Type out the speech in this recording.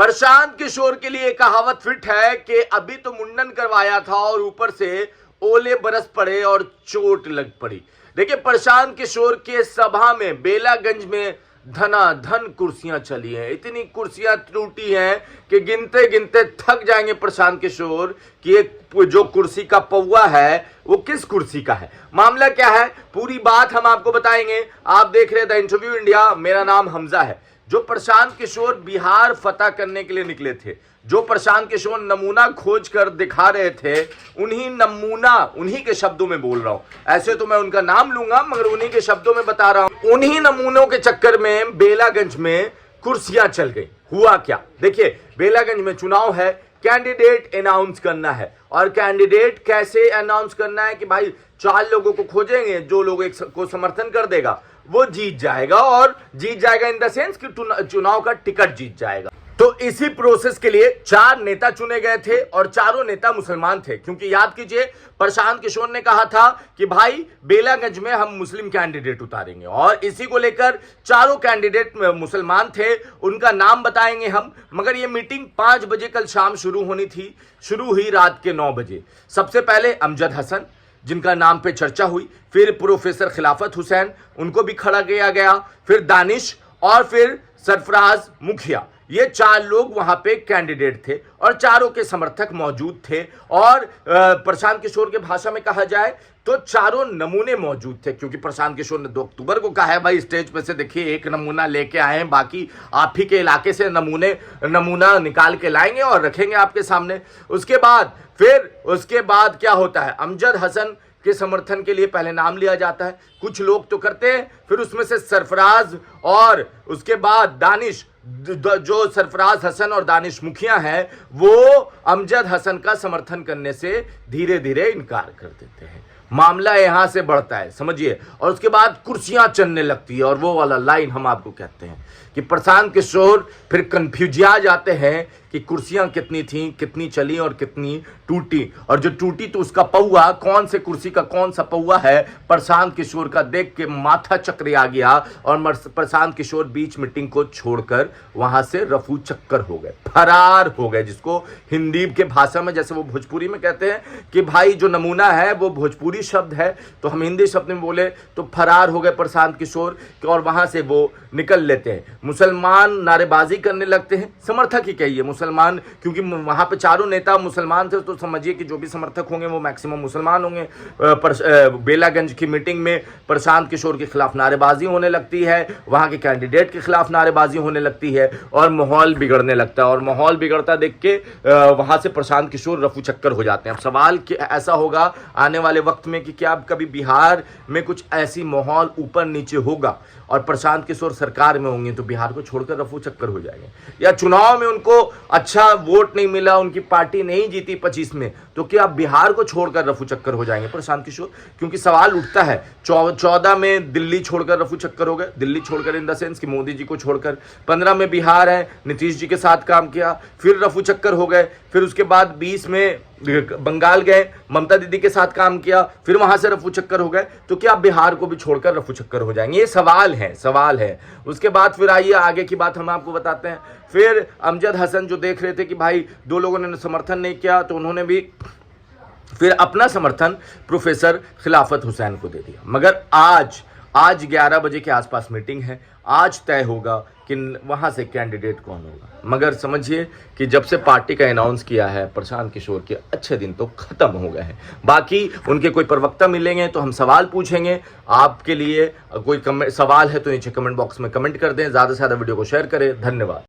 प्रशांत किशोर के लिए कहावत फिट है कि अभी तो मुंडन करवाया था और ऊपर से ओले बरस पड़े और चोट लग पड़ी। देखिए, प्रशांत किशोर के सभा में बेलागंज में धनाधन कुर्सियां चली हैं, इतनी कुर्सियां टूटी हैं कि गिनते गिनते थक जाएंगे प्रशांत किशोर कि एक जो कुर्सी का पौवा है वो किस कुर्सी का है, मामला क्या है, पूरी बात हम आपको बताएंगे। आप देख रहे द इंटरव्यू इंडिया, मेरा नाम हमजा है। जो प्रशांत किशोर बिहार फतह करने के लिए निकले थे, जो प्रशांत किशोर नमूना खोज कर दिखा रहे थे, उन्हीं के शब्दों में बोल रहा हूं। ऐसे तो मैं उनका नाम लूंगा मगर उन्हीं के शब्दों में बता रहा हूं। उन्हीं नमूनों के चक्कर में बेलागंज में कुर्सियां चल गई। हुआ क्या, देखिए, बेलागंज में चुनाव है, कैंडिडेट अनाउंस करना है। और कैंडिडेट कैसे अनाउंस करना है कि भाई 4 लोगों को खोजेंगे, जो लोग एक को समर्थन कर देगा वो जीत जाएगा, और जीत जाएगा इन द सेंस कि चुनाव का टिकट जीत जाएगा। तो इसी प्रोसेस के लिए 4 नेता चुने गए थे और चारों नेता मुसलमान थे, क्योंकि याद कीजिए प्रशांत किशोर ने कहा था कि भाई बेलागंज में हम मुस्लिम कैंडिडेट उतारेंगे, और इसी को लेकर चारों कैंडिडेट मुसलमान थे। उनका नाम बताएंगे हम, मगर ये मीटिंग 5 बजे कल शाम शुरू होनी थी, शुरू हुई रात के 9 बजे। सबसे पहले अमजद हसन, जिनका नाम पे चर्चा हुई, फिर प्रोफेसर खिलाफत हुसैन, उनको भी खड़ा किया गया, फिर दानिश और फिर सरफराज मुखिया। ये 4 लोग वहां पे कैंडिडेट थे और चारों के समर्थक मौजूद थे। और प्रशांत किशोर के भाषा में कहा जाए तो चारों नमूने मौजूद थे, क्योंकि प्रशांत किशोर ने 2 अक्टूबर को कहा है भाई स्टेज पे से देखिए एक नमूना लेके आए हैं, बाकी आप ही के इलाके से नमूना निकाल के लाएंगे और रखेंगे आपके सामने। उसके बाद क्या होता है, अमजद हसन के समर्थन के लिए पहले नाम लिया जाता है, कुछ लोग तो करते हैं, फिर उसमें से सरफराज और उसके बाद दानिश, जो सरफराज हसन और दानिश मुखिया हैं, वो अमजद हसन का समर्थन करने से धीरे धीरे इनकार कर देते हैं। मामला यहां से बढ़ता है, समझिए, और उसके बाद कुर्सियां चलने लगती है। और वो वाला लाइन हम आपको कहते हैं कि प्रशांत किशोर फिर कंफ्यूजिया जाते हैं कि कुर्सियां कितनी थी, कितनी चली और कितनी टूटी, और जो टूटी तो उसका पौवा, कौन से कुर्सी का कौन सा पौवा है, प्रशांत किशोर का देख के माथा चक्कर आ गया और प्रशांत किशोर बीच मीटिंग को छोड़कर वहां से रफू चक्कर हो गए, फरार हो गए, जिसको हिंदी के भाषा में, जैसे वो भोजपुरी में कहते हैं कि भाई जो नमूना है वो भोजपुरी शब्द है, तो हम हिंदी शब्द में बोले तो फरार हो गए प्रशांत किशोर, और वहां से वो निकल लेते हैं। मुसलमान नारेबाजी करने लगते हैं, समर्थक ही कहिए मुसलमान, क्योंकि वहां पे चारों नेता मुसलमान थे, तो समझिए कि जो भी समर्थक होंगे वो मैक्सिमम मुसलमान होंगे। बेलागंज की मीटिंग में प्रशांत किशोर के खिलाफ नारेबाजी होने लगती है, वहां के कैंडिडेट के खिलाफ नारेबाजी होने लगती है और माहौल बिगड़ने लगता है। और माहौल बिगड़ता देख के वहां से प्रशांत किशोर रफू चक्कर हो जाते हैं। अब सवाल ऐसा होगा आने वाले वक्त में कि क्या कभी बिहार में कुछ ऐसी माहौल ऊपर नीचे होगा और प्रशांत किशोर सरकार में होंगे तो बिहार को छोड़कर रफू चक्कर हो जाएंगे, या चुनाव में उनको अच्छा वोट नहीं मिला, उनकी पार्टी नहीं जीती 25 में, तो क्या बिहार को छोड़कर रफू चक्कर हो जाएंगे प्रशांत किशोर? क्योंकि सवाल उठता है, 14 में दिल्ली छोड़कर रफू चक्कर हो गए, दिल्ली छोड़कर इन द सेंस कि मोदी जी को छोड़कर, 15 में बिहार है, नीतीश जी के साथ काम किया, फिर रफू चक्कर हो गए, फिर उसके बाद 20 में बंगाल गए, ममता दीदी के साथ काम किया, फिर वहां से रफू चक्कर हो गए, तो क्या बिहार को भी छोड़कर रफू चक्कर हो जाएंगे? ये सवाल है। उसके बाद फिर आइए आगे की बात हम आपको बताते हैं। फिर अमजद हसन जो देख रहे थे कि भाई 2 लोगों ने समर्थन नहीं किया, तो उन्होंने भी फिर अपना समर्थन प्रोफेसर खिलाफत हुसैन को दे दिया। मगर आज 11 बजे के आसपास मीटिंग है, आज तय होगा कि वहां से कैंडिडेट कौन होगा। मगर समझिए कि जब से पार्टी का अनाउंस किया है, प्रशांत किशोर के अच्छे दिन तो खत्म हो गए हैं। बाकी उनके कोई प्रवक्ता मिलेंगे तो हम सवाल पूछेंगे आपके लिए। कोई सवाल है तो नीचे कमेंट बॉक्स में कमेंट कर दें, ज़्यादा से ज़्यादा वीडियो को शेयर करें। धन्यवाद।